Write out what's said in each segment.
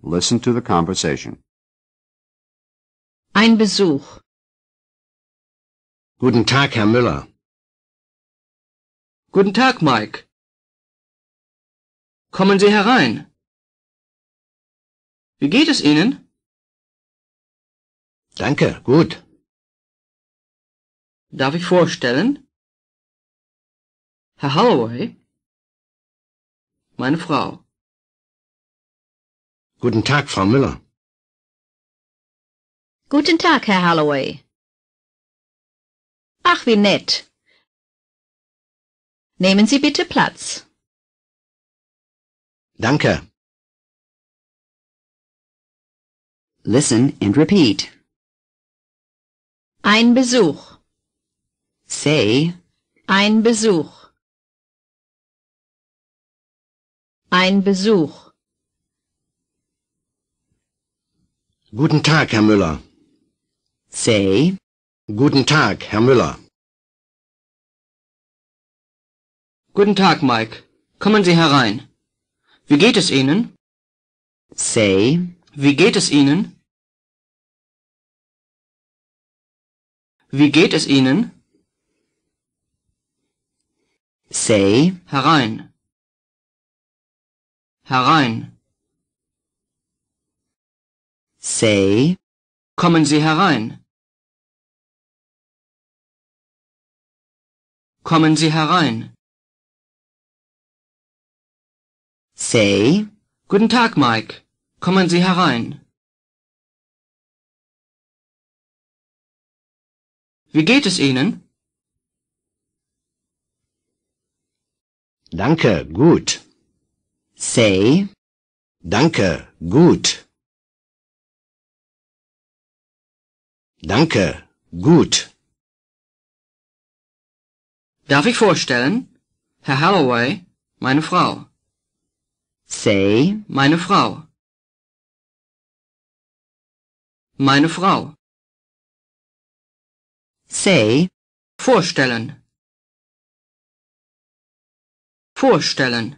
Listen to the conversation. Ein Besuch. Guten Tag, Herr Müller. Guten Tag, Mike. Kommen Sie herein. Wie geht es Ihnen? Danke, gut. Darf ich vorstellen? Herr Holloway, meine Frau. Guten Tag, Frau Müller. Guten Tag, Herr Holloway. Ach, wie nett. Nehmen Sie bitte Platz. Danke. Listen and repeat. Ein Besuch. Say, Ein Besuch. Ein Besuch. Guten Tag, Herr Müller. say, Guten Tag, Herr Müller. Guten Tag, Mike. Kommen Sie herein. Wie geht es Ihnen? say, Wie geht es Ihnen? Wie geht es Ihnen? say, Herein. Herein. say, Kommen Sie herein. Kommen Sie herein. say, Guten Tag, Mike. Kommen Sie herein. Wie geht es Ihnen? Danke, gut. say, Danke, gut. Danke, gut. Darf ich vorstellen? Herr Holloway, meine Frau. say, Meine Frau. Meine Frau. say, Vorstellen. Vorstellen.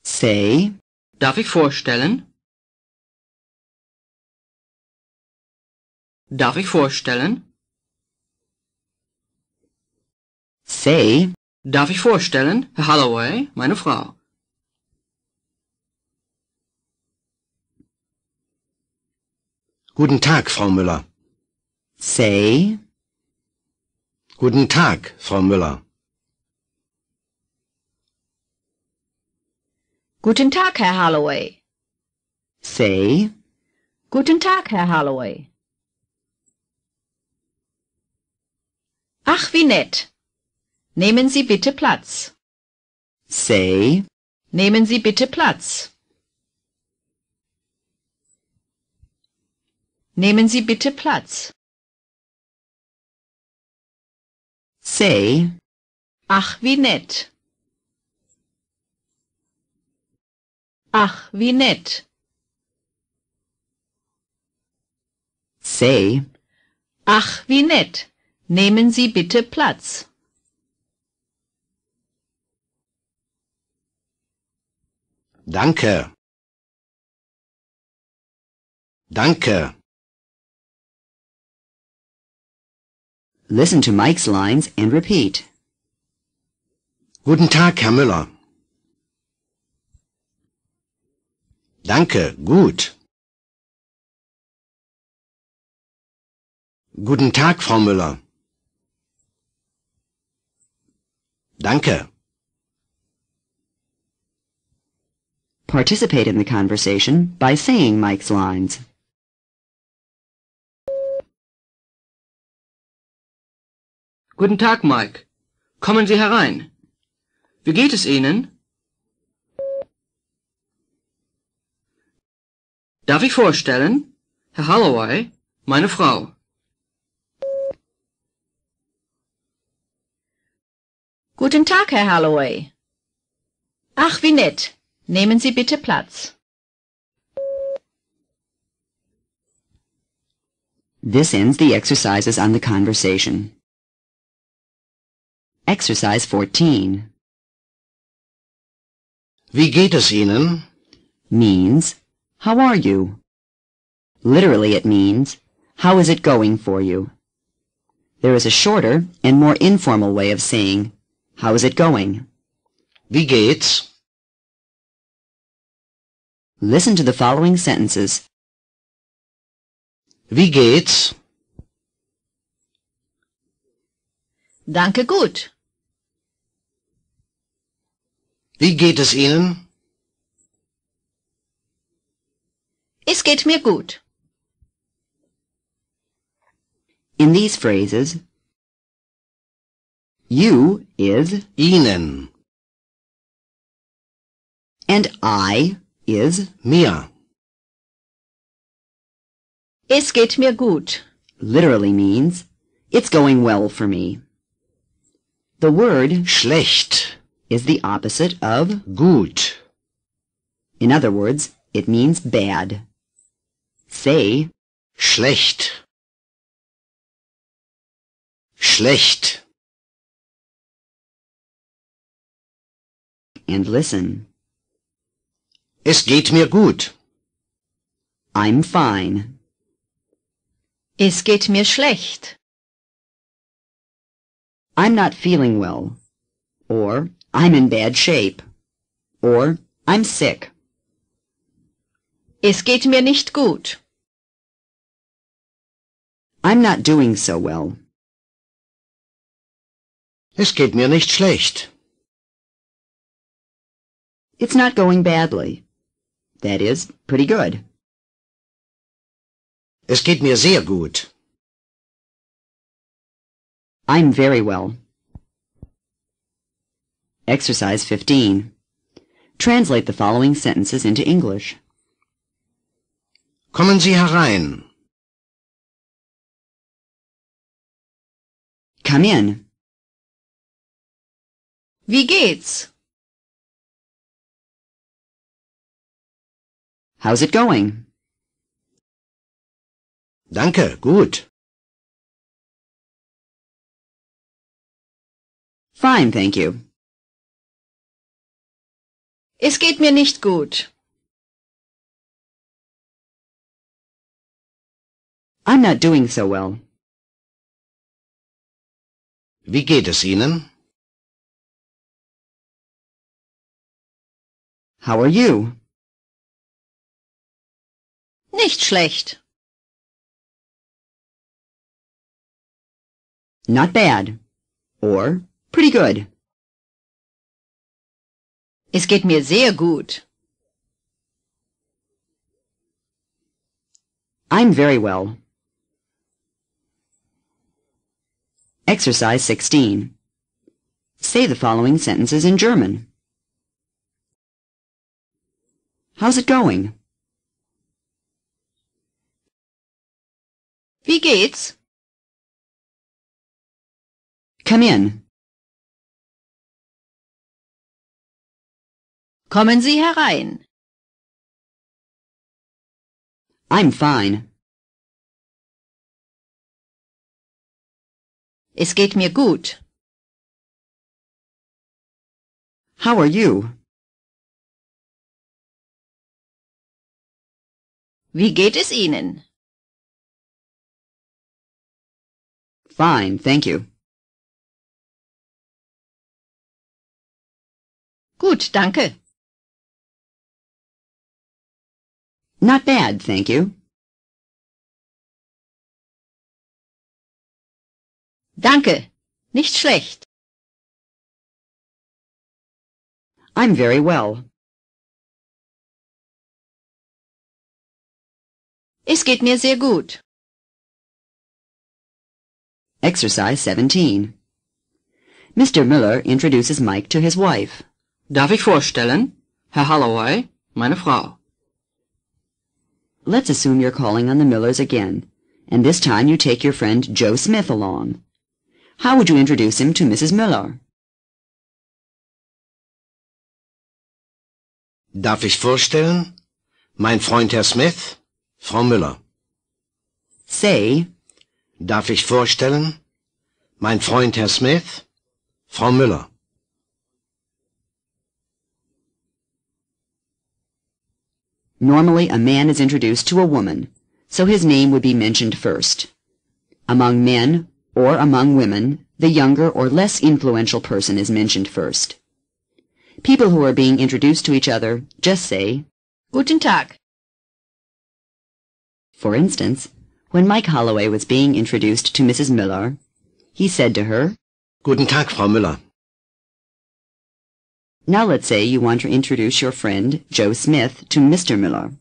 say, Darf ich vorstellen? Darf ich vorstellen? say, Darf ich vorstellen, Herr Holloway, meine Frau? Guten Tag, Frau Müller. say, Guten Tag, Frau Müller. Guten Tag, Herr Holloway. say, Guten Tag, Herr Holloway. Ach, wie nett. Nehmen Sie bitte Platz. say, Nehmen Sie bitte Platz. Nehmen Sie bitte Platz. say, Ach, wie nett. Ach, wie nett. say, Ach, wie nett. Nehmen Sie bitte Platz. Danke. Danke. Listen to Mike's lines and repeat. Guten Tag, Herr Müller. Danke, gut. Guten Tag, Frau Müller. Danke. Participate in the conversation by saying Mike's lines. Guten Tag, Mike. Kommen Sie herein. Wie geht es Ihnen? Darf ich vorstellen, Herr Holloway, meine Frau? Guten Tag, Herr Holloway. Ach, wie nett. Nehmen Sie bitte Platz. This ends the exercises on the conversation. Exercise 14. Wie geht es Ihnen? means, how are you? Literally it means, how is it going for you? There is a shorter and more informal way of saying, how is it going? Wie geht's? Listen to the following sentences. Wie geht's? Danke gut. Wie geht es Ihnen? Es geht mir gut. In these phrases, you is Ihnen. and I is Mir. Es geht mir gut. literally means, it's going well for me. The word Schlecht. is the opposite of, Gut. in other words, it means bad. Say, Schlecht. Schlecht. and listen. Es geht mir gut. I'm fine. Es geht mir schlecht. I'm not feeling well. Or, I'm in bad shape. Or, I'm sick. Es geht mir nicht gut. I'm not doing so well. Es geht mir nicht schlecht. It's not going badly. That is, pretty good. Es geht mir sehr gut. I'm very well. Exercise 15. Translate the following sentences into English. Kommen Sie herein. Come in. Wie geht's? How's it going? Danke, gut. Fine, thank you. Es geht mir nicht gut. I'm not doing so well. Wie geht es Ihnen? How are you? Nicht schlecht. Not bad. Or, pretty good. Es geht mir sehr gut. I'm very well. Exercise 16. Say the following sentences in German. How's it going? Wie geht's? Come in. Kommen Sie herein. I'm fine. Es geht mir gut. How are you? Wie geht es Ihnen? Fine, thank you. Gut, danke. Not bad, thank you. Danke. Nicht schlecht. I'm very well. Es geht mir sehr gut. Exercise 17. Mr. Miller introduces Mike to his wife. Darf ich vorstellen? Herr Holloway, meine Frau. Let's assume you're calling on the Millers again, and this time you take your friend Joe Smith along. How would you introduce him to Mrs. Miller? Darf ich vorstellen? Mein Freund Herr Smith, Frau Müller. Say, Darf ich vorstellen? Mein Freund Herr Smith, Frau Müller. Normally, a man is introduced to a woman, so his name would be mentioned first. Among men or among women, the younger or less influential person is mentioned first. People who are being introduced to each other just say, Guten Tag. For instance, when Mike Holloway was being introduced to Mrs. Miller, he said to her, Guten Tag, Frau Müller. Now let's say you want to introduce your friend, Joe Smith, to Mr. Miller.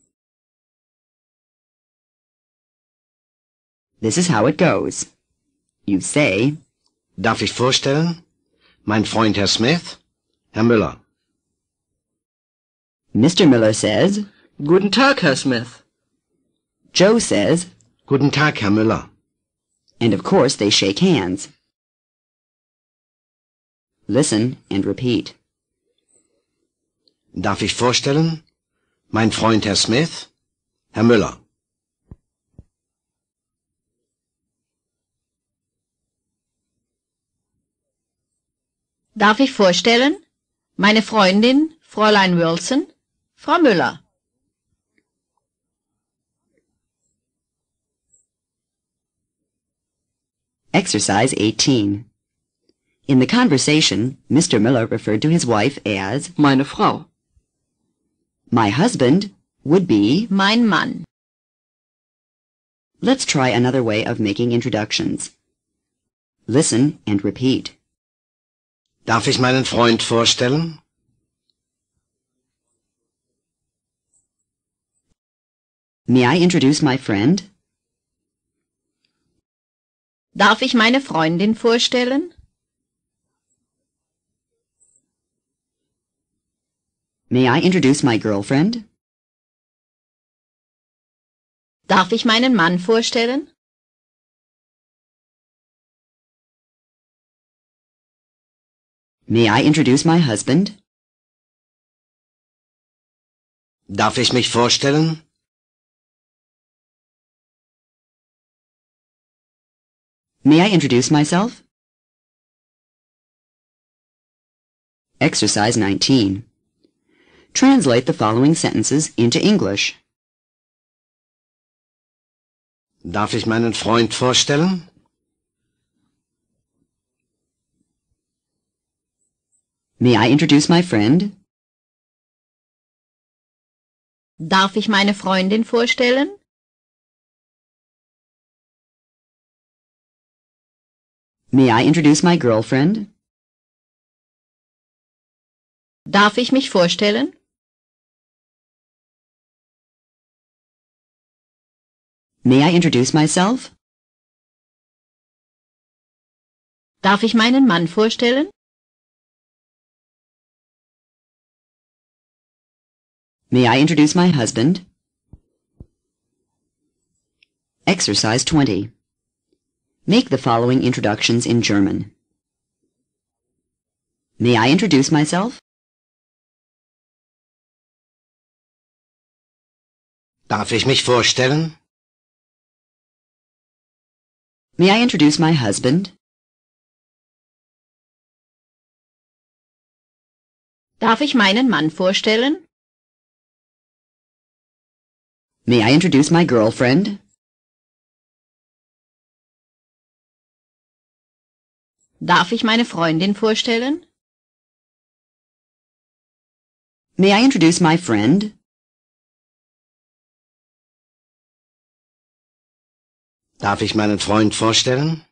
This is how it goes. You say, Darf ich vorstellen? Mein Freund Herr Smith, Herr Müller. Mr. Miller says, Guten Tag, Herr Smith. Joe says, Guten Tag, Herr Müller. and of course they shake hands. Listen and repeat. Darf ich vorstellen? Mein Freund Herr Smith, Herr Müller. Darf ich vorstellen? Meine Freundin, Fräulein Wilson, Frau Müller. Exercise 18. In the conversation, Mr. Miller referred to his wife as Meine Frau. my husband would be. Mein Mann. Let's try another way of making introductions. Listen and repeat. Darf ich meinen Freund vorstellen? May I introduce my friend? Darf ich meine Freundin vorstellen? May I introduce my girlfriend? Darf ich meinen Mann vorstellen? May I introduce my husband? Darf ich mich vorstellen? May I introduce myself? Exercise 19. Translate the following sentences into English. Darf ich meinen Freund vorstellen? May I introduce my friend? Darf ich meine Freundin vorstellen? May I introduce my girlfriend? Darf ich mich vorstellen? May I introduce myself? Darf ich meinen Mann vorstellen? May I introduce my husband? Exercise 20. Make the following introductions in German. May I introduce myself? Darf ich mich vorstellen? May I introduce my husband? Darf ich meinen Mann vorstellen? May I introduce my girlfriend? Darf ich meine Freundin vorstellen? May I introduce my friend? Darf ich meinen Freund vorstellen?